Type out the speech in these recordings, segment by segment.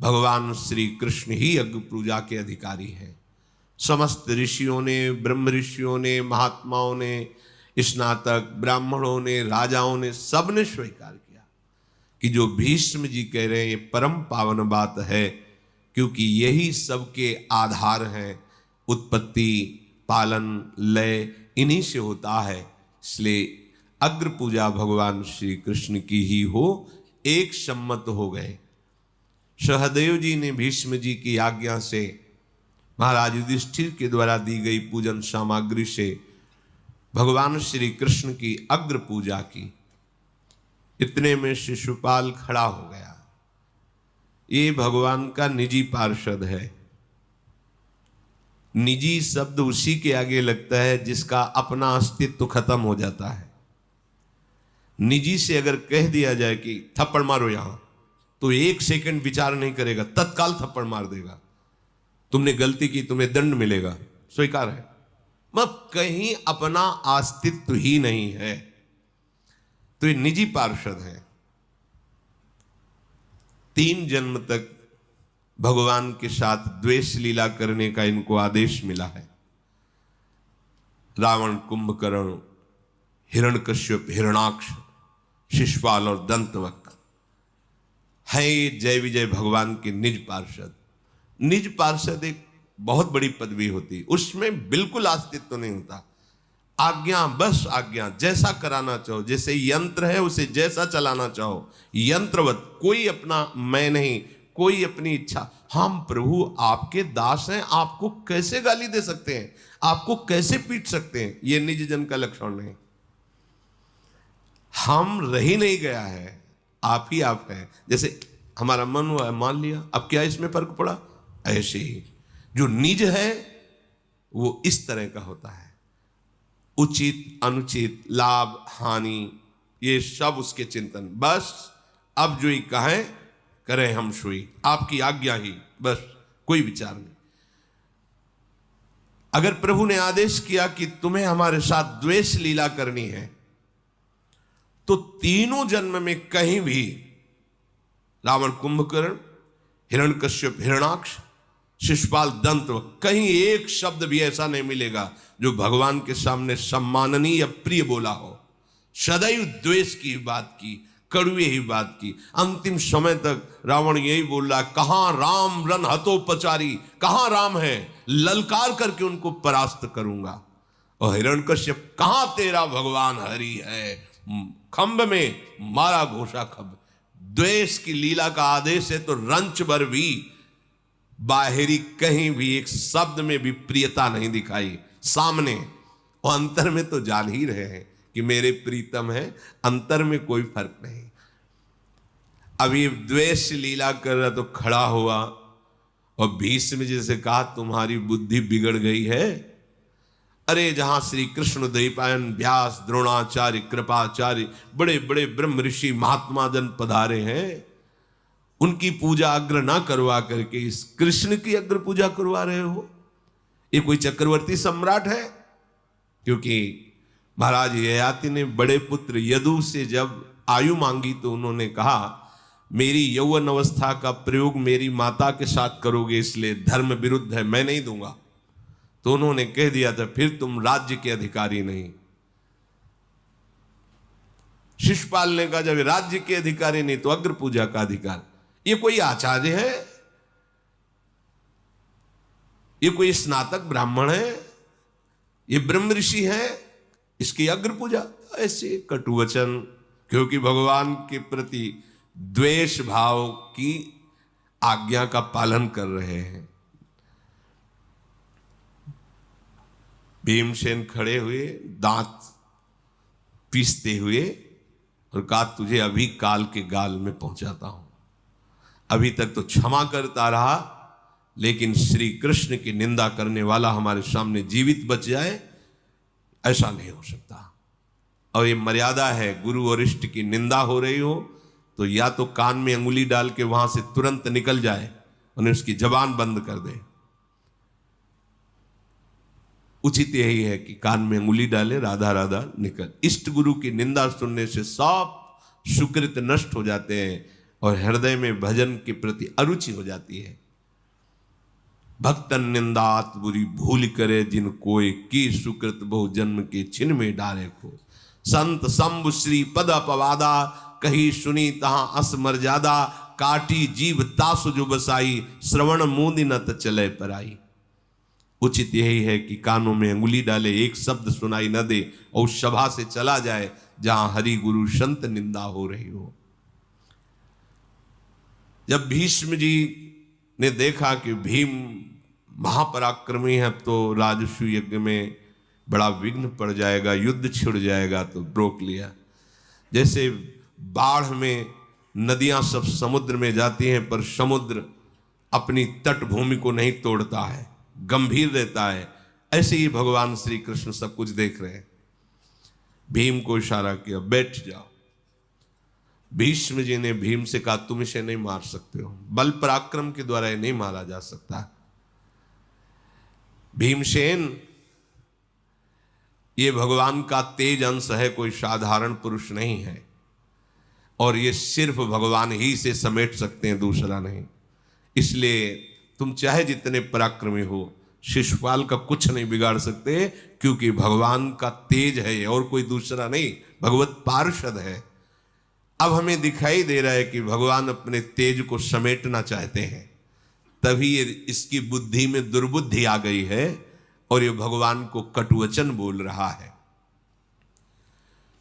भगवान श्री कृष्ण ही अग्र पूजा के अधिकारी हैं। समस्त ऋषियों ने, ब्रह्म ऋषियों ने, महात्माओं ने, स्नातक ब्राह्मणों ने, राजाओं ने, सबने स्वीकार किया कि जो भीष्म जी कह रहे हैं ये परम पावन बात है, क्योंकि यही सबके आधार हैं। उत्पत्ति, पालन, लय इन्हीं से होता है। इसलिए अग्र पूजा भगवान श्री कृष्ण की ही हो, एक सम्मत हो गए। सहदेव जी ने भीष्म जी की आज्ञा से महाराज युधिष्ठिर के द्वारा दी गई पूजन सामग्री से भगवान श्री कृष्ण की अग्र पूजा की। इतने में शिशुपाल खड़ा हो गया। ये भगवान का निजी पार्षद है। निजी शब्द उसी के आगे लगता है जिसका अपना अस्तित्व खत्म हो जाता है। निजी से अगर कह दिया जाए कि थप्पड़ मारो यहां, तो एक सेकंड विचार नहीं करेगा, तत्काल थप्पड़ मार देगा। तुमने गलती की, तुम्हें दंड मिलेगा, स्वीकार है। मतलब कहीं अपना अस्तित्व ही नहीं है, तो ये निजी पार्षद है। 3 जन्म तक भगवान के साथ द्वेष लीला करने का इनको आदेश मिला है। रावण, कुंभकर्ण, हिरण्यकश्यप, हिरणाक्ष, शिशुपाल और दंतवक्र है ये जय विजय भगवान के निज पार्षद। निज पार्षद एक बहुत बड़ी पदवी होती, उसमें बिल्कुल अस्तित्व नहीं होता। आज्ञा, बस आज्ञा, जैसा कराना चाहो, जैसे यंत्र है उसे जैसा चलाना चाहो, यंत्रवत। कोई अपना मैं नहीं, कोई अपनी इच्छा। हम प्रभु आपके दास हैं, आपको कैसे गाली दे सकते हैं, आपको कैसे पीट सकते हैं, ये निज जन का लक्षण नहीं। हम रही नहीं गया है, आप ही आप है। जैसे हमारा मन हुआ है, मान लिया, अब क्या इसमें फर्क पड़ा। ऐसे ही जो निज है वो इस तरह का होता है। उचित अनुचित, लाभ हानि, ये सब उसके चिंतन। बस अब जो ही कहें करें हम सोई, आपकी आज्ञा ही, बस कोई विचार नहीं। अगर प्रभु ने आदेश किया कि तुम्हें हमारे साथ द्वेष लीला करनी है, तो तीनों जन्म में कहीं भी रावण, कुंभकर्ण, हिरण्यकश्यप, हिरणाक्ष, शिशुपाल, दंत, कहीं एक शब्द भी ऐसा नहीं मिलेगा जो भगवान के सामने सम्माननीय या प्रिय बोला हो। सदैव द्वेष की बात की, कड़वे ही बात की। अंतिम समय तक रावण यही बोल रहा, कहां राम रन हतोपचारी, कहां राम है, ललकार करके उनको परास्त करूंगा। और हिरण्यकश्यप, कहां तेरा भगवान हरि है, खंभ में मारा घोषा खंभ। द्वेष की लीला का आदेश है तो रंच भर भी बाहरी कहीं भी एक शब्द में भी प्रियता नहीं दिखाई सामने, और अंतर में तो जान ही रहे हैं कि मेरे प्रीतम है, अंतर में कोई फर्क नहीं। अभी द्वेष लीला कर रहा तो खड़ा हुआ और भीष्म जी से कहा, तुम्हारी बुद्धि बिगड़ गई है। अरे जहां श्री कृष्ण, द्वैपायन, व्यास, द्रोणाचार्य, कृपाचार्य, बड़े बड़े ब्रह्म ऋषि महात्मा जन पधारे हैं, उनकी पूजा अग्र ना करवा करके इस कृष्ण की अग्र पूजा करवा रहे हो। ये कोई चक्रवर्ती सम्राट है? क्योंकि महाराज ययाति ने बड़े पुत्र यदु से जब आयु मांगी तो उन्होंने कहा, मेरी यौवन अवस्था का प्रयोग मेरी माता के साथ करोगे, इसलिए धर्म विरुद्ध है, मैं नहीं दूंगा। तो उन्होंने कह दिया था, फिर तुम राज्य के अधिकारी नहीं। शिशुपाल ने कहा, जब राज्य के अधिकारी नहीं तो अग्र पूजा का अधिकार। ये कोई आचार्य है? ये कोई स्नातक ब्राह्मण है? ये ब्रह्म ऋषि है? इसकी अग्र पूजा? ऐसे कटुवचन, क्योंकि भगवान के प्रति द्वेष भाव की आज्ञा का पालन कर रहे हैं। भीमसेन खड़े हुए, दांत पीसते हुए, और कहा, तुझे अभी काल के गाल में पहुंचाता हूं। अभी तक तो क्षमा करता रहा, लेकिन श्री कृष्ण की निंदा करने वाला हमारे सामने जीवित बच जाए, ऐसा नहीं हो सकता। और ये मर्यादा है, गुरु और इष्ट की निंदा हो रही हो तो या तो कान में अंगुली डाल के वहां से तुरंत निकल जाए, उन्हें उसकी जबान बंद कर दे। उचित यही है कि कान में अंगुली डाले, राधा राधा निकल। इष्ट गुरु की निंदा सुनने से सब सुकृत नष्ट हो जाते हैं। और हृदय में भजन के प्रति अरुचि हो जाती है। भक्तन निंदात बुरी भूल करे, जिन कोय की सुकृत बहु जन्म के छिन में डाले को। संत शंभु श्री पद अपवादा, कही सुनी तहां अस मर्यादा। काटी जीव तासु जो बसाई, श्रवण मूंदिनत चले पराई। उचित यही है कि कानों में अंगुली डाले, एक शब्द सुनाई न दे और उस सभा से चला जाए जहां हरि गुरु संत निंदा हो रही हो। जब भीष्म जी ने देखा कि भीम महापराक्रमी है, तो राजसू यज्ञ में बड़ा विघ्न पड़ जाएगा, युद्ध छिड़ जाएगा, तो रोक लिया। जैसे बाढ़ में नदियां सब समुद्र में जाती हैं, पर समुद्र अपनी तटभूमि को नहीं तोड़ता है, गंभीर रहता है, ऐसे ही भगवान श्री कृष्ण सब कुछ देख रहे हैं। भीम को इशारा किया, बैठ जाओ। भीष्म जी ने भीम से कहा, तुम इसे नहीं मार सकते हो, बल पराक्रम के द्वारा ये नहीं मारा जा सकता। भीमसेन ये भगवान का तेज अंश है, कोई साधारण पुरुष नहीं है, और ये सिर्फ भगवान ही से समेट सकते हैं, दूसरा नहीं। इसलिए तुम चाहे जितने पराक्रमी हो, शिशुपाल का कुछ नहीं बिगाड़ सकते, क्योंकि भगवान का तेज है और कोई दूसरा नहीं, भगवत पार्षद है। अब हमें दिखाई दे रहा है कि भगवान अपने तेज को समेटना चाहते हैं, तभी ये इसकी बुद्धि में दुर्बुद्धि आ गई है और ये भगवान को कटुवचन बोल रहा है।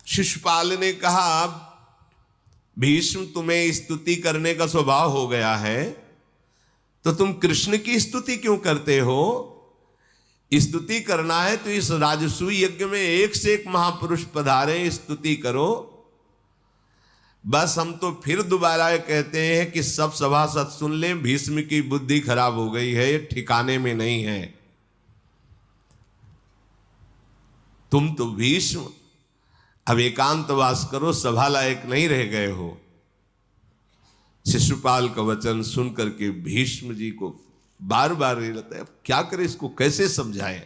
शिशुपाल ने कहा, भीष्म तुम्हें स्तुति करने का स्वभाव हो गया है, तो तुम कृष्ण की स्तुति क्यों करते हो? स्तुति करना है तो इस राजसूय यज्ञ में एक से एक महापुरुष पधारे, स्तुति करो। बस हम तो फिर दोबारा कहते हैं कि सब सभासद सुन लें, भीष्म की बुद्धि खराब हो गई है, ये ठिकाने में नहीं है। तुम तो भीष्म अब एकांतवास करो, सभा लायक नहीं रह गए हो। शिशुपाल का वचन सुन करके भीष्म जी को बार बार ये लगता है, क्या करे, इसको कैसे समझाएं।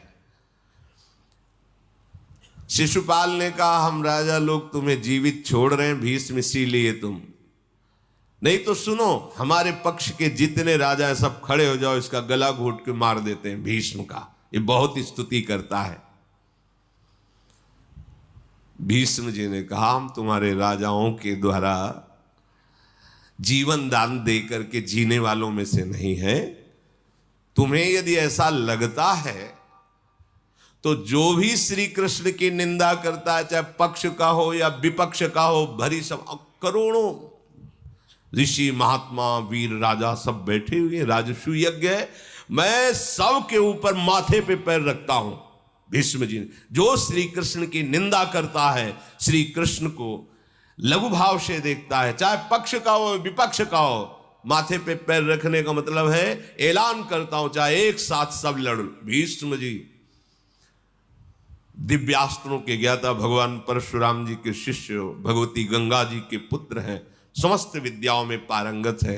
शिशुपाल ने कहा, हम राजा लोग तुम्हें जीवित छोड़ रहे हैं भीष्म, इसीलिए तुम नहीं तो सुनो, हमारे पक्ष के जितने राजा हैं सब खड़े हो जाओ, इसका गला घोट के मार देते हैं भीष्म का, ये बहुत स्तुति करता है। भीष्म जी ने कहा, हम तुम्हारे राजाओं के द्वारा जीवन दान दे करके जीने वालों में से नहीं है। तुम्हें यदि ऐसा लगता है तो जो भी श्री कृष्ण की निंदा करता है, चाहे पक्ष का हो या विपक्ष का हो, भरी सब करोड़ों ऋषि महात्मा वीर राजा सब बैठे हुए, राजसूय यज्ञ है, मैं सब के ऊपर माथे पे पैर रखता हूं। भीष्म जी ने, जो श्री कृष्ण की निंदा करता है, श्री कृष्ण को लघु भाव से देखता है, चाहे पक्ष का हो विपक्ष का हो, माथे पे पैर रखने का मतलब है ऐलान करता हूं, चाहे एक साथ सब लड़। भीष्म जी दिव्यास्त्रों के ज्ञाता, भगवान परशुराम जी के शिष्य, भगवती गंगा जी के पुत्र हैं, समस्त विद्याओं में पारंगत है।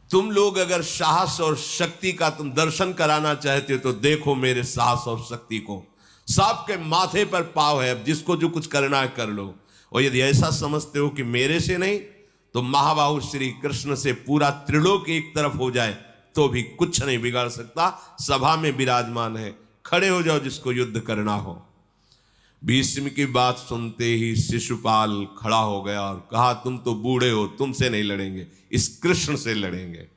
तुम लोग अगर साहस और शक्ति का तुम दर्शन कराना चाहते हो तो देखो मेरे साहस और शक्ति को, सबके माथे पर पाव है, अब जिसको जो कुछ करना है कर लो। और यदि ऐसा समझते हो कि मेरे से नहीं तो महाबाहु श्री कृष्ण से पूरा त्रिलोक एक तरफ हो जाए तो भी कुछ नहीं बिगाड़ सकता। सभा में विराजमान है, खड़े हो जाओ जिसको युद्ध करना हो। भीष्म की बात सुनते ही शिशुपाल खड़ा हो गया और कहा, तुम तो बूढ़े हो, तुमसे नहीं लड़ेंगे, इस कृष्ण से लड़ेंगे।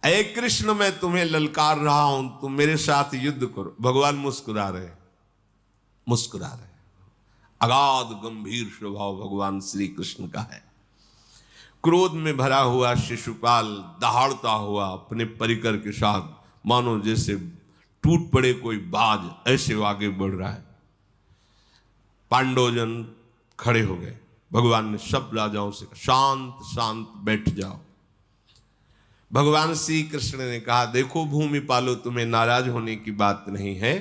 ऐ कृष्ण, मैं तुम्हें ललकार रहा हूं, तुम मेरे साथ युद्ध करो। भगवान मुस्कुरा रहे, मुस्कुरा रहे। अगाध गंभीर स्वभाव भगवान श्री कृष्ण का है। क्रोध में भरा हुआ शिशुपाल दहाड़ता हुआ अपने परिकर के साथ, मानो जैसे टूट पड़े कोई बाज, ऐसे आगे बढ़ रहा है। पांडवजन खड़े हो गए। भगवान ने सब राजाओं से शांत शांत बैठ जाओ। भगवान श्री कृष्ण ने कहा, देखो भूमि पालो, तुम्हें नाराज होने की बात नहीं है,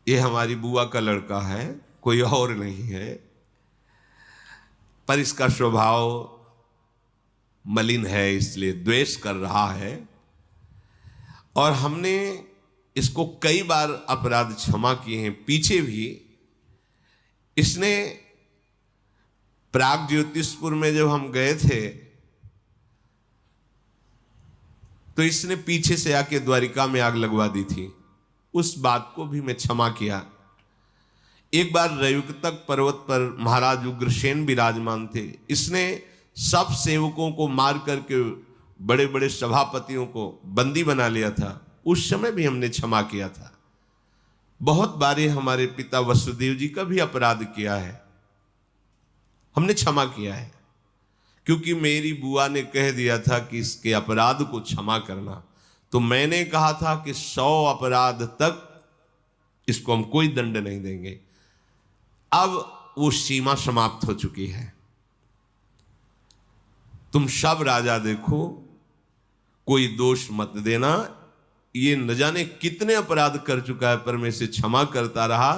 ये हमारी बुआ का लड़का है, कोई और नहीं है, पर इसका स्वभाव मलिन है, इसलिए द्वेष कर रहा है, और हमने इसको कई बार अपराध क्षमा किए हैं। पीछे भी इसने प्राग ज्योतिषपुर में जब हम गए थे तो इसने पीछे से आके द्वारिका में आग लगवा दी थी। उस बात को भी मैं क्षमा किया। एक बार रयुक्तक पर्वत पर महाराज उग्रसेन विराजमान थे। इसने सब सेवकों को मार करके बड़े बड़े सभापतियों को बंदी बना लिया था। उस समय भी हमने क्षमा किया था। बहुत बारी हमारे पिता वसुदेव जी का भी अपराध किया है, हमने क्षमा किया है, क्योंकि मेरी बुआ ने कह दिया था कि इसके अपराध को क्षमा करना। तो मैंने कहा था कि 100 अपराध तक इसको हम कोई दंड नहीं देंगे। अब वो सीमा समाप्त हो चुकी है। तुम सब राजा देखो, कोई दोष मत देना। ये न जाने कितने अपराध कर चुका है, पर मैं इसे क्षमा करता रहा।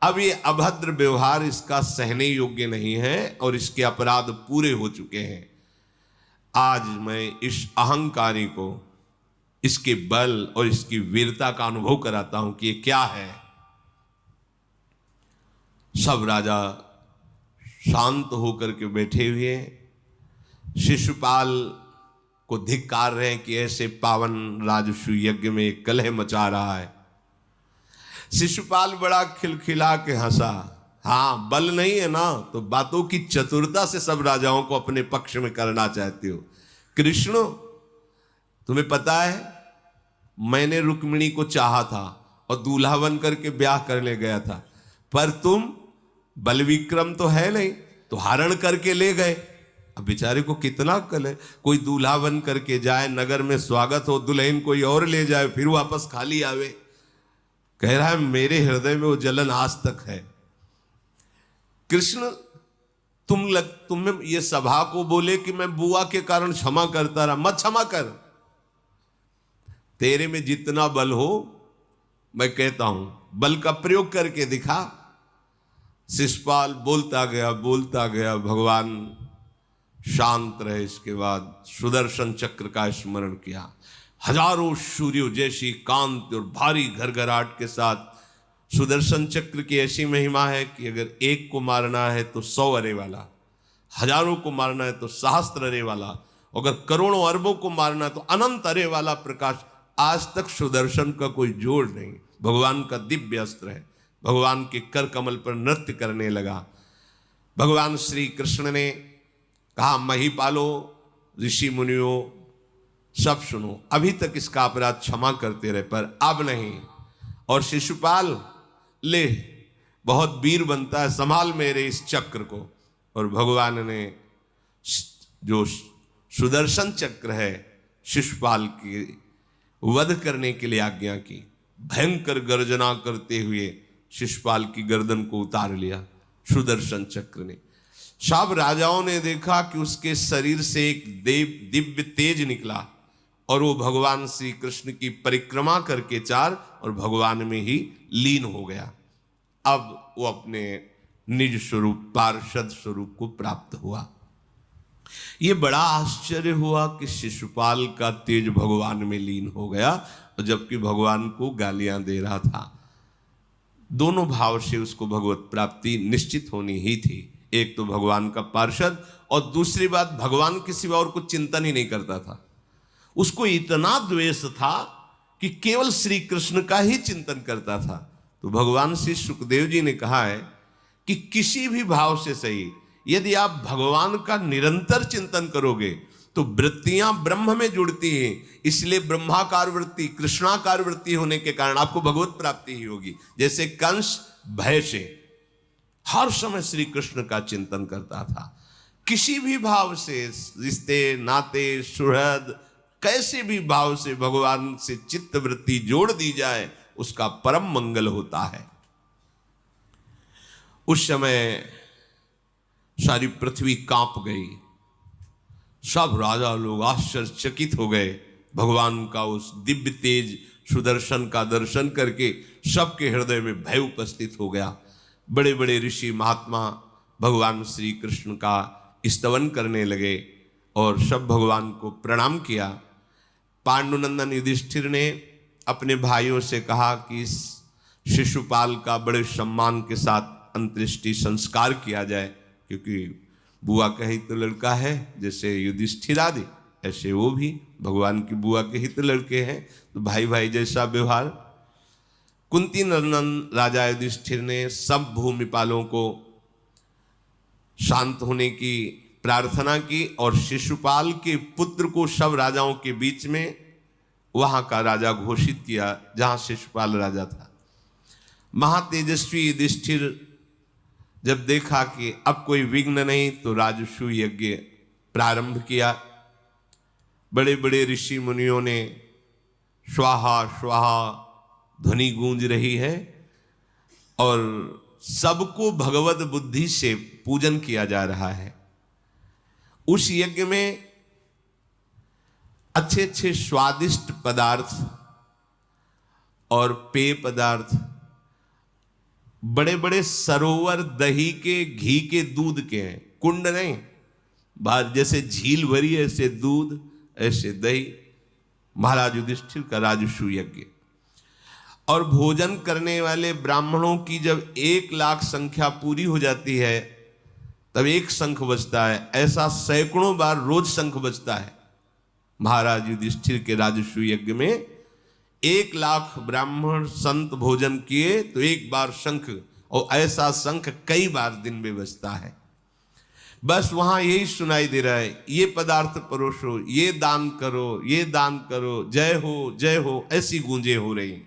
अब ये अभद्र व्यवहार इसका सहने योग्य नहीं है और इसके अपराध पूरे हो चुके हैं। आज मैं इस अहंकारी को इसके बल और इसकी वीरता का अनुभव कराता हूं कि ये क्या है। सब राजा शांत होकर के बैठे हुए शिशुपाल को धिक्कार रहे हैं कि ऐसे पावन राजसू यज्ञ में कलह मचा रहा है। शिशुपाल बड़ा खिलखिला के हंसा। हाँ, बल नहीं है ना तो बातों की चतुरता से सब राजाओं को अपने पक्ष में करना चाहते हो। कृष्ण, तुम्हें पता है मैंने रुक्मिणी को चाहा था और दूल्हा बन करके ब्याह करने गया था, पर तुम बल विक्रम तो है नहीं तो हरण करके ले गए। अब बेचारे को कितना अक्ल है, कोई दूल्हा बन करके जाए, नगर में स्वागत हो, दुल्हन कोई और ले जाए, फिर वापस खाली आवे। कह रहा है मेरे हृदय में वो जलन आज तक है। कृष्ण, तुम ये सभा को बोले कि मैं बुआ के कारण क्षमा करता रहा, मत क्षमा कर। तेरे में जितना बल हो, मैं कहता हूं बल का प्रयोग करके दिखा। शिशुपाल बोलता गया। भगवान शांत रहे। इसके बाद सुदर्शन चक्र का स्मरण किया। हजारों सूर्यों जैसी कांति और भारी घरघराहट के साथ सुदर्शन चक्र की ऐसी महिमा है कि अगर एक को मारना है तो 100 अरे वाला, हजारों को मारना है तो सहस्त्र अरे वाला, अगर करोड़ों अरबों को मारना है तो अनंत अरे वाला प्रकाश। आज तक सुदर्शन का कोई जोड़ नहीं। भगवान का दिव्य अस्त्र है। भगवान के कर कमल पर नृत्य करने लगा। भगवान श्री कृष्ण ने कहा, महिपालो, ऋषि मुनियों, सब सुनो, अभी तक इसका अपराध क्षमा करते रहे पर अब नहीं। और शिशुपाल, ले, बहुत वीर बनता है, संभाल मेरे इस चक्र को। और भगवान ने जो सुदर्शन चक्र है शिशुपाल की वध करने के लिए आज्ञा की। भयंकर गर्जना करते हुए शिशुपाल की गर्दन को उतार लिया सुदर्शन चक्र ने। सब राजाओं ने देखा कि उसके शरीर से एक दिव्य तेज निकला और वो भगवान श्री कृष्ण की परिक्रमा करके और भगवान में ही लीन हो गया। अब वो अपने निज स्वरूप, पार्षद स्वरूप को प्राप्त हुआ। ये बड़ा आश्चर्य हुआ कि शिशुपाल का तेज भगवान में लीन हो गया, और जबकि भगवान को गालियां दे रहा था। दोनों भाव से उसको भगवत प्राप्ति निश्चित होनी ही थी। एक तो भगवान का पार्षद, और दूसरी बात भगवान के सिवा और कुछ चिंतन ही नहीं करता था। उसको इतना द्वेष था कि केवल श्री कृष्ण का ही चिंतन करता था। तो भगवान श्री सुखदेव जी ने कहा है कि किसी भी भाव से सही, यदि आप भगवान का निरंतर चिंतन करोगे तो वृत्तियां ब्रह्म में जुड़ती हैं। इसलिए ब्रह्माकार वृत्ति, कृष्णाकार वृत्ति होने के कारण आपको भगवत प्राप्ति ही होगी। जैसे कंस भय से हर समय श्री कृष्ण का चिंतन करता था। किसी भी भाव से, रिश्ते नाते सुहृद, कैसे भी भाव से भगवान से चित्त वृत्ति जोड़ दी जाए, उसका परम मंगल होता है। उस समय सारी पृथ्वी कांप गई। सब राजा लोग आश्चर्यचकित हो गए। भगवान का उस दिव्य तेज सुदर्शन का दर्शन करके सबके हृदय में भय उपस्थित हो गया। बड़े बड़े ऋषि महात्मा भगवान श्री कृष्ण का स्तवन करने लगे और सब भगवान को प्रणाम किया। पांडुनंदन युधिष्ठिर ने अपने भाइयों से कहा कि इस शिशुपाल का बड़े सम्मान के साथ अंत्येष्टि संस्कार किया जाए, क्योंकि बुआ का ही तो लड़का है, जैसे युधिष्ठिर आदि, ऐसे वो भी भगवान की बुआ के ही तो लड़के हैं, तो भाई भाई जैसा व्यवहार। कुंती नंदन राजा युधिष्ठिर ने सब भूमिपालों को शांत होने की प्रार्थना की और शिशुपाल के पुत्र को सब राजाओं के बीच में वहां का राजा घोषित किया जहां शिशुपाल राजा था। महातेजस्वी युधिष्ठिर जब देखा कि अब कोई विघ्न नहीं, तो राजसूय यज्ञ प्रारंभ किया। बड़े बड़े ऋषि मुनियों ने स्वाहा स्वाहा ध्वनि गूंज रही है और सबको भगवत बुद्धि से पूजन किया जा रहा है। उस यज्ञ में अच्छे अच्छे स्वादिष्ट पदार्थ और पेय पदार्थ, बड़े बड़े सरोवर दही के, घी के, दूध के हैं, कुंड नहीं, बाहर जैसे झील भरी ऐसे दूध, ऐसे दही। महाराज युधिष्ठिर का राजसूय यज्ञ। और भोजन करने वाले ब्राह्मणों की जब 1,00,000 संख्या पूरी हो जाती है तब एक शंख बजता है। ऐसा सैकड़ों बार रोज शंख बजता है। महाराज युधिष्ठिर के राजसूय यज्ञ में 1,00,000 ब्राह्मण संत भोजन किए तो एक बार शंख, और ऐसा शंख कई बार दिन में बजता है। बस वहां यही सुनाई दे रहा है, ये पदार्थ परोसो, ये दान करो, ये दान करो, जय हो, ऐसी गूंजे हो रही।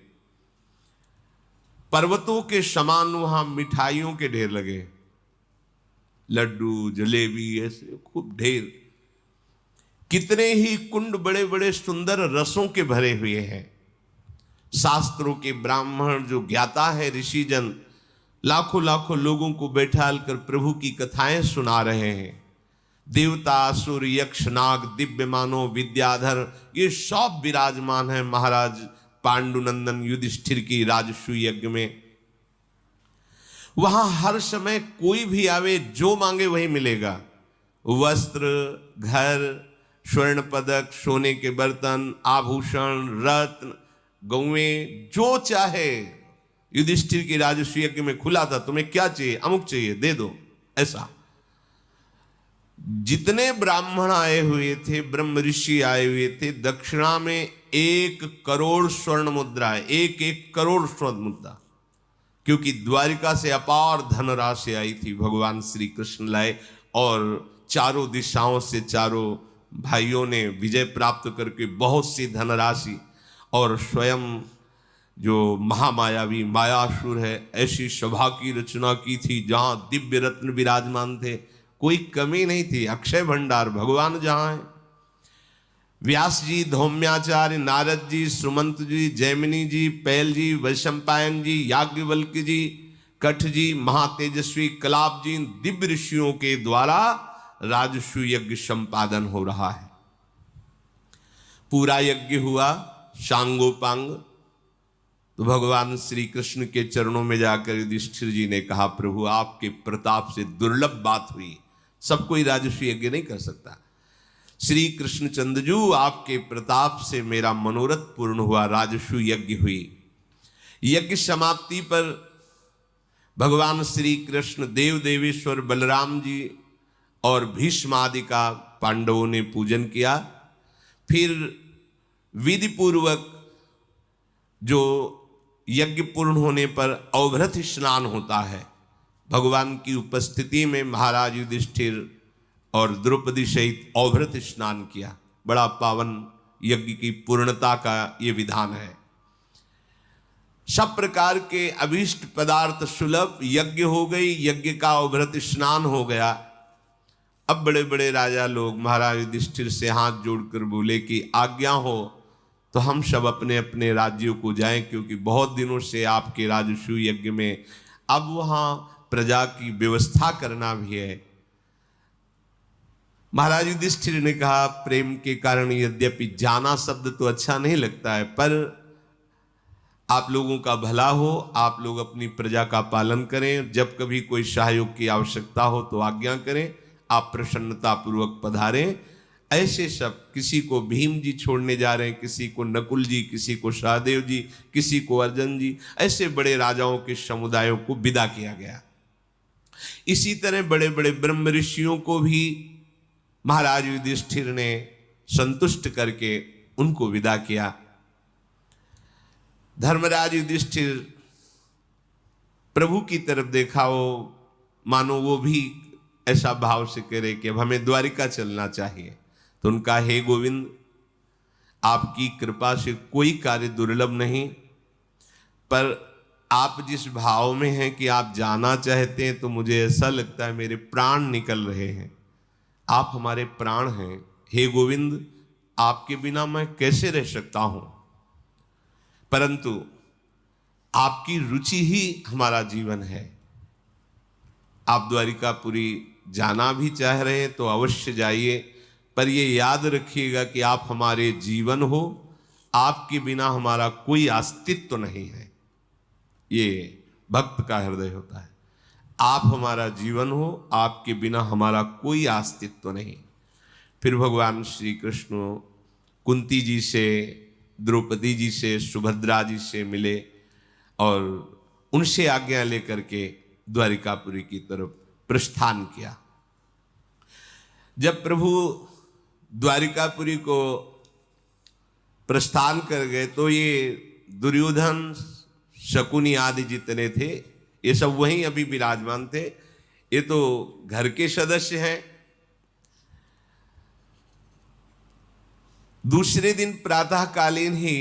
पर्वतों के समान वहां मिठाइयों के ढेर लगे, लड्डू, जलेबी, ऐसे खूब ढेर। कितने ही कुंड बड़े बड़े सुंदर रसों के भरे हुए हैं। शास्त्रों के ब्राह्मण जो ज्ञाता है, ऋषिजन, लाखों लाखों लोगों को बैठाल कर प्रभु की कथाएं सुना रहे हैं। देवता, असुर, यक्ष, नाग, दिव्य मानव, विद्याधर, ये सब विराजमान है महाराज पांडुनंदन युधिष्ठिर की राजसूय यज्ञ में। वहां हर समय कोई भी आवे, जो मांगे वही मिलेगा। वस्त्र, घर, स्वर्ण पदक, सोने के बर्तन, आभूषण, रत्न, गौएं, जो चाहे। युधिष्ठिर की राजसूय यज्ञ में खुला था, तुम्हें क्या चाहिए, अमुक चाहिए, दे दो, ऐसा। जितने ब्राह्मण आए हुए थे, ब्रह्म ऋषि आए हुए थे, दक्षिणा में 1 करोड़ स्वर्ण मुद्रा है, 1 करोड़ स्वर्ण मुद्रा, क्योंकि द्वारिका से अपार धनराशि आई थी, भगवान श्री कृष्ण लाए और चारों दिशाओं से चारों भाइयों ने विजय प्राप्त करके बहुत सी धनराशि, और स्वयं जो महामायावी मायासुर है, ऐसी सभा की रचना की थी जहां दिव्य रत्न विराजमान थे, कोई कमी नहीं थी, अक्षय भंडार भगवान जहां है। व्यास जी, धौम्याचार्य, नारद जी, सुमंत जी, जैमिनी जी, पैल जी, वैशंपायन जी, याज्ञवल्क्य जी, कठ जी, महातेजस्वी कलाप जी, दिव्य ऋषियों के द्वारा राजसूय यज्ञ संपादन हो रहा है। पूरा यज्ञ हुआ सांगोपांग। तो भगवान श्री कृष्ण के चरणों में जाकर युधिष्ठिर जी ने कहा, प्रभु आपके प्रताप से दुर्लभ बात हुई, सब कोई राजसूय यज्ञ नहीं कर सकता। श्री कृष्णचंद्र जी, आपके प्रताप से मेरा मनोरथ पूर्ण हुआ, राजसूय यज्ञ हुई। यज्ञ समाप्ति पर भगवान श्री कृष्ण, देव देवेश्वर बलराम जी और भीष्म आदि का पांडवों ने पूजन किया। फिर विधि पूर्वक जो यज्ञ पूर्ण होने पर अवभृत स्नान होता है, भगवान की उपस्थिति में महाराज युधिष्ठिर और द्रौपदी सहित अवभृत स्नान किया। बड़ा पावन यज्ञ की पूर्णता का ये विधान है। सब प्रकार के अभीष्ट पदार्थ सुलभ, यज्ञ हो गई, यज्ञ का अवभृत स्नान हो गया। अब बड़े बड़े राजा लोग महाराज युधिष्ठिर से हाथ जोड़कर बोले कि आज्ञा हो तो हम सब अपने अपने राज्यों को जाएं, क्योंकि बहुत दिनों से आपके राजसूय यज्ञ में अब वहां प्रजा की व्यवस्था करना भी है। महाराज युधिष्ठिर ने कहा, प्रेम के कारण यद्यपि जाना शब्द तो अच्छा नहीं लगता है, पर आप लोगों का भला हो, आप लोग अपनी प्रजा का पालन करें, जब कभी कोई सहयोग की आवश्यकता हो तो आज्ञा करें, आप प्रसन्नता पूर्वक पधारें। ऐसे सब, किसी को भीम जी छोड़ने जा रहे हैं, किसी को नकुल जी, किसी को सहदेव जी, किसी को अर्जुन जी, ऐसे बड़े राजाओं के समुदायों को विदा किया गया। इसी तरह बड़े बड़े ब्रह्म ऋषियों को भी महाराज युधिष्ठिर ने संतुष्ट करके उनको विदा किया। धर्मराज युधिष्ठिर प्रभु की तरफ देखा, वो मानो वो भी ऐसा भाव से करे कि अब हमें द्वारिका चलना चाहिए। तो उनका, हे गोविंद, आपकी कृपा से कोई कार्य दुर्लभ नहीं, पर आप जिस भाव में हैं कि आप जाना चाहते हैं तो मुझे ऐसा लगता है मेरे प्राण निकल रहे हैं। आप हमारे प्राण हैं, हे गोविंद, आपके बिना मैं कैसे रह सकता हूं, परंतु आपकी रुचि ही हमारा जीवन है। आप द्वारिकापुरी जाना भी चाह रहे हैं तो अवश्य जाइए, पर ये याद रखिएगा कि आप हमारे जीवन हो, आपके बिना हमारा कोई अस्तित्व नहीं है। ये भक्त का हृदय होता है। आप हमारा जीवन हो, आपके बिना हमारा कोई अस्तित्व नहीं। फिर भगवान श्री कृष्ण कुंती जी से, द्रौपदी जी से, सुभद्रा जी से मिले और उनसे आज्ञा लेकर के द्वारिकापुरी की तरफ प्रस्थान किया। जब प्रभु द्वारिकापुरी को प्रस्थान कर गए तो ये दुर्योधन, शकुनी आदि जितने थे, ये सब वहीं अभी विराजमान थे। ये तो घर के सदस्य हैं। दूसरे दिन प्रातःकालीन ही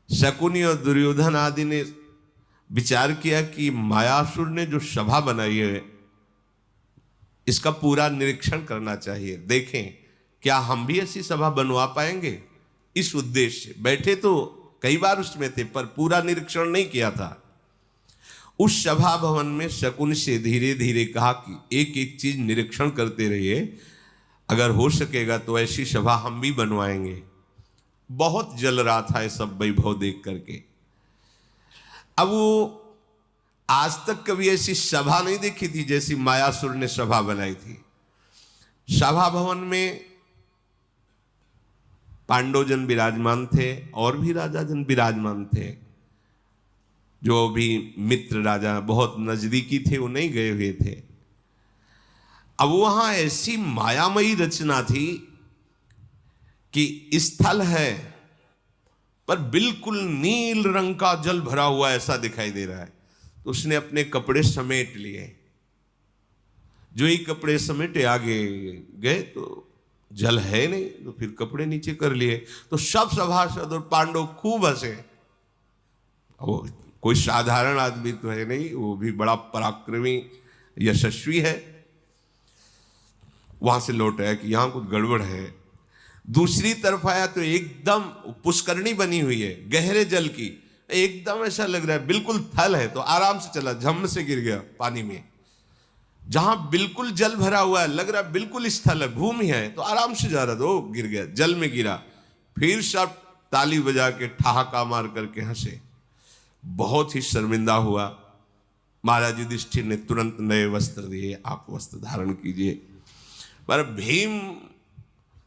शकुनी और दुर्योधन आदि ने विचार किया कि मायासुर ने जो सभा बनाई है इसका पूरा निरीक्षण करना चाहिए, देखें क्या हम भी ऐसी सभा बनवा पाएंगे। इस उद्देश्य से बैठे तो कई बार उसमें थे, पर पूरा निरीक्षण नहीं किया था। उस सभा भवन में शकुन से धीरे धीरे कहा कि एक एक चीज निरीक्षण करते रहिए, अगर हो सकेगा तो ऐसी सभा हम भी बनवाएंगे। बहुत जल रहा था ये सब वैभव देख करके। अब वो आज तक कभी ऐसी सभा नहीं देखी थी जैसी मायासुर ने सभा बनाई थी। सभा भवन में पांडवजन विराजमान थे और भी राजाजन विराजमान थे। जो भी मित्र राजा बहुत नजदीकी थे वो नहीं गए हुए थे। अब वहां ऐसी मायामयी रचना थी कि स्थल है पर बिल्कुल नील रंग का जल भरा हुआ ऐसा दिखाई दे रहा है। तो उसने अपने कपड़े समेट लिए। जो ही कपड़े समेटे आगे गए तो जल है नहीं, तो फिर कपड़े नीचे कर लिए। तो सब सभासद और पांडव खूब हंसे। वो कोई साधारण आदमी तो है नहीं, वो भी बड़ा पराक्रमी यशस्वी है। वहां से लौट आया कि यहां कुछ गड़बड़ है। दूसरी तरफ आया तो एकदम पुष्करणी बनी हुई है गहरे जल की, एकदम ऐसा लग रहा है बिल्कुल थल है। तो आराम से चला, झम से गिर गया पानी में। जहां बिल्कुल जल भरा हुआ है, लग रहा है बिल्कुल स्थल है, भूमि है, तो आराम से जा रहा था, वो गिर गया, जल में गिरा। फिर सब ताली बजा के ठहाका मार करके हंसे। बहुत ही शर्मिंदा हुआ। महाराज युधिष्ठिर ने तुरंत नए वस्त्र दिए, आप वस्त्र धारण कीजिए। पर भीम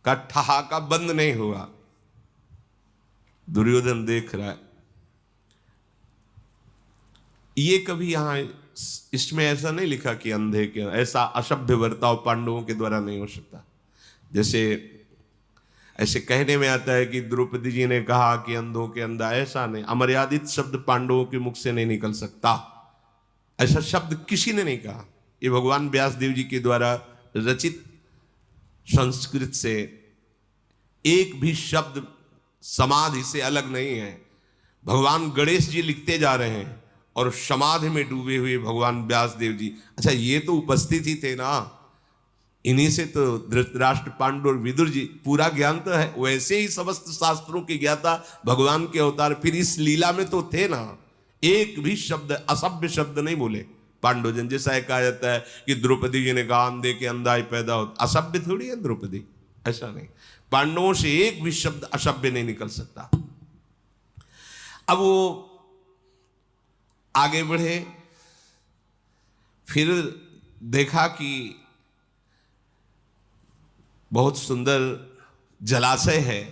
का ठहाका बंद नहीं हुआ। दुर्योधन देख रहा है। ये कभी यहां इसमें ऐसा नहीं लिखा कि अंधे के, ऐसा असभ्य बर्ताव पांडवों के द्वारा नहीं हो सकता। जैसे ऐसे कहने में आता है कि द्रौपदी जी ने कहा कि अंधों के अंधा, ऐसा नहीं। अमर्यादित शब्द पांडवों के मुख से नहीं निकल सकता, ऐसा शब्द किसी ने नहीं कहा। ये भगवान व्यासदेव जी के द्वारा रचित संस्कृत से एक भी शब्द समाधि से अलग नहीं है। भगवान गणेश जी लिखते जा रहे हैं और समाधि में डूबे हुए भगवान व्यासदेव जी। अच्छा, ये तो उपस्थित ही थे ना, इन्हीं से तो धृतराष्ट्र, पांडु और विदुर जी, पूरा ज्ञान तो है। वैसे ही समस्त शास्त्रों की ज्ञाता भगवान के अवतार फिर इस लीला में तो थे ना। एक भी शब्द, असभ्य शब्द नहीं बोले पांडवजन। जैसा कहा जाता है कि द्रौपदी जी ने कहा अंधे के अंधा ही पैदा हो, असभ्य थोड़ी है द्रौपदी, ऐसा नहीं। पांडवों से एक भी शब्द असभ्य नहीं निकल सकता। अब वो आगे बढ़े, फिर देखा कि बहुत सुंदर जलाशय है।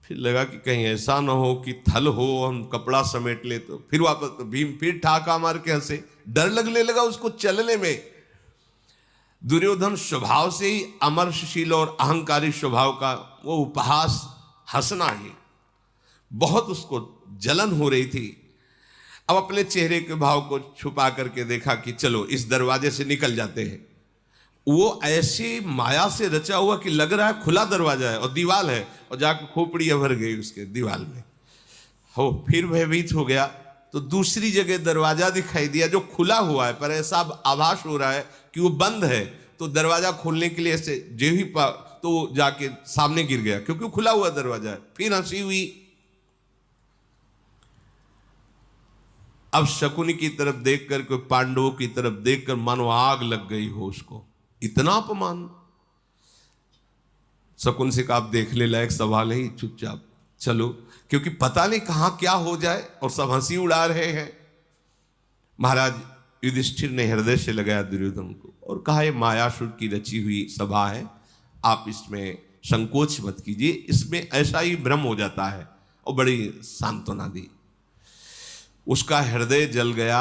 फिर लगा कि कहीं ऐसा ना हो कि थल हो, हम कपड़ा समेट ले, तो फिर वापस, तो भीम फिर ठाका मार के हंसे, डर लगने लगा उसको चलने में। दुर्योधन स्वभाव से ही अमर्षशील और अहंकारी स्वभाव का, वो उपहास हंसना ही बहुत उसको जलन हो रही थी। अब अपने चेहरे के भाव को छुपा करके देखा कि चलो इस दरवाजे से निकल जाते हैं। वो ऐसी माया से रचा हुआ कि लग रहा है खुला दरवाजा है और दीवाल है, और जाकर खोपड़ी भर गई उसके दीवाल में। हो फिर भयभीत हो गया, तो दूसरी जगह दरवाजा दिखाई दिया जो खुला हुआ है, पर ऐसा आभास हो रहा है कि वो बंद है। तो दरवाजा खोलने के लिए ऐसे जो ही तो जाके सामने गिर गया, क्योंकि खुला हुआ दरवाजा है। फिर हंसी हुई। अब शकुनी की तरफ देखकर, कोई पांडवों की तरफ देखकर मानो आग लग गई हो उसको, इतना अपमान। शकुन से कहा, आप देखने लायक सवाल है, चुपचाप चलो, क्योंकि पता नहीं कहां क्या हो जाए, और सब हंसी उड़ा रहे हैं। महाराज युधिष्ठिर ने हृदय से लगाया दुर्योधन को और कहा, यह मायासुर की रची हुई सभा है, आप इसमें संकोच मत कीजिए, इसमें ऐसा ही भ्रम हो जाता है। और बड़ी सांत्वना दी। उसका हृदय जल गया,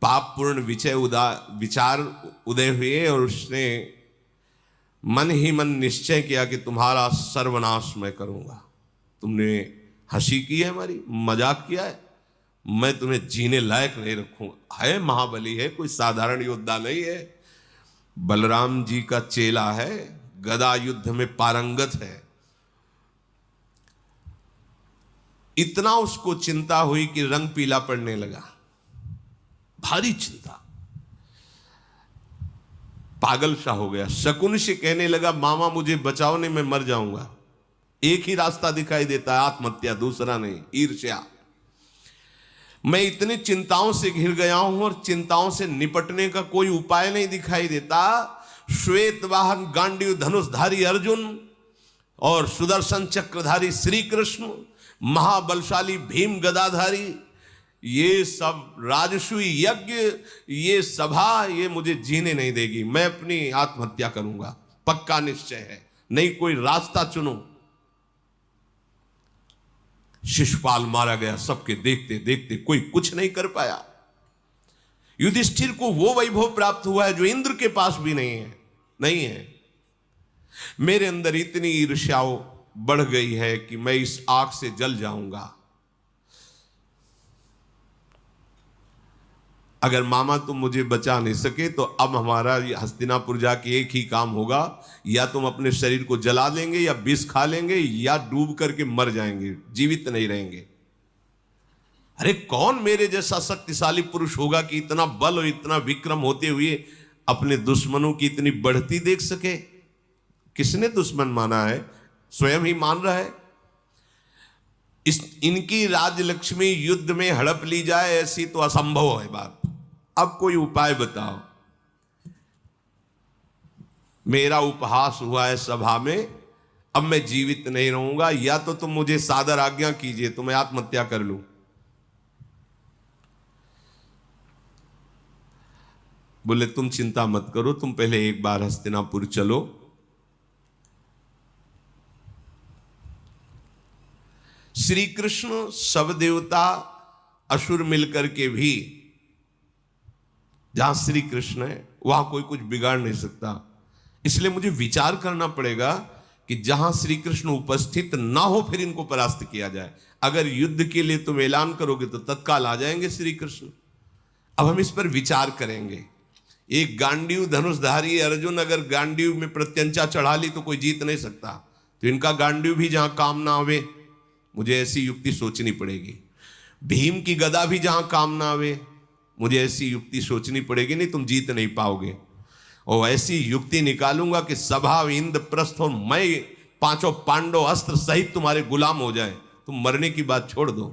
पापपूर्ण विचार उदय हुए, और उसने मन ही मन निश्चय किया कि तुम्हारा सर्वनाश मैं करूंगा। तुमने हंसी की है, हमारी मजाक किया है, मैं तुम्हें जीने लायक नहीं रखूंगा। है महाबली है, कोई साधारण योद्धा नहीं है, बलराम जी का चेला है, गदा युद्ध में पारंगत है। इतना उसको चिंता हुई कि रंग पीला पड़ने लगा, भारी चिंता, पागल सा हो गया। शकुन से कहने लगा, मामा मुझे बचाओ, नहीं मैं मर जाऊंगा। एक ही रास्ता दिखाई देता है, आत्महत्या, दूसरा नहीं, ईर्ष्या। मैं इतनी चिंताओं से घिर गया हूं और चिंताओं से निपटने का कोई उपाय नहीं दिखाई देता। श्वेत वाहन गांडीव धनुषधारी अर्जुन और सुदर्शन चक्रधारी श्री कृष्ण, महाबलशाली भीम गदाधारी, ये सब राजसूय यज्ञ, ये सभा, ये मुझे जीने नहीं देगी। मैं अपनी आत्महत्या करूंगा, पक्का निश्चय है, नहीं कोई रास्ता चुनो। शिशुपाल मारा गया, सबके देखते देखते कोई कुछ नहीं कर पाया। युधिष्ठिर को वो वैभव प्राप्त हुआ है जो इंद्र के पास भी नहीं है। मेरे अंदर इतनी ईर्ष्या बढ़ गई है कि मैं इस आग से जल जाऊंगा। अगर मामा तुम मुझे बचा नहीं सके तो अब हमारा हस्तिनापुर जाके एक ही काम होगा, या तुम अपने शरीर को जला देंगे, या विष खा लेंगे, या डूब करके मर जाएंगे, जीवित नहीं रहेंगे। अरे कौन मेरे जैसा शक्तिशाली पुरुष होगा कि इतना बल और इतना विक्रम होते हुए अपने दुश्मनों की इतनी बढ़ती देख सके? किसने दुश्मन माना है? स्वयं ही मान रहा है। इनकी राजलक्ष्मी युद्ध में हड़प ली जाए, ऐसी तो असंभव है बात। अब कोई उपाय बताओ। मेरा उपहास हुआ है सभा में, अब मैं जीवित नहीं रहूंगा, या तो तुम मुझे सादर आज्ञा कीजिए तो मैं आत्महत्या कर लूं। बोले तुम चिंता मत करो, तुम पहले एक बार हस्तिनापुर चलो। श्री कृष्ण, सब देवता, असुर मिलकर के भी, जहां श्री कृष्ण है वहां कोई कुछ बिगाड़ नहीं सकता। इसलिए मुझे विचार करना पड़ेगा कि जहां श्री कृष्ण उपस्थित ना हो फिर इनको परास्त किया जाए। अगर युद्ध के लिए तुम ऐलान करोगे तो तत्काल आ जाएंगे श्री कृष्ण। अब हम इस पर विचार करेंगे। एक गांडीव धनुषधारी अर्जुन अगर गांडीव में प्रत्यंचा चढ़ा ली तो कोई जीत नहीं सकता, तो इनका गांडीव भी जहां काम ना आवे, मुझे ऐसी युक्ति सोचनी पड़ेगी। भीम की गदा भी जहां काम ना आवे, मुझे ऐसी युक्ति सोचनी पड़ेगी, नहीं तुम जीत नहीं पाओगे। और ऐसी युक्ति निकालूंगा कि सभा, इंद्रप्रस्थ और मैं, पांचों पांडव अस्त्र सहित तुम्हारे गुलाम हो जाए, तुम मरने की बात छोड़ दो।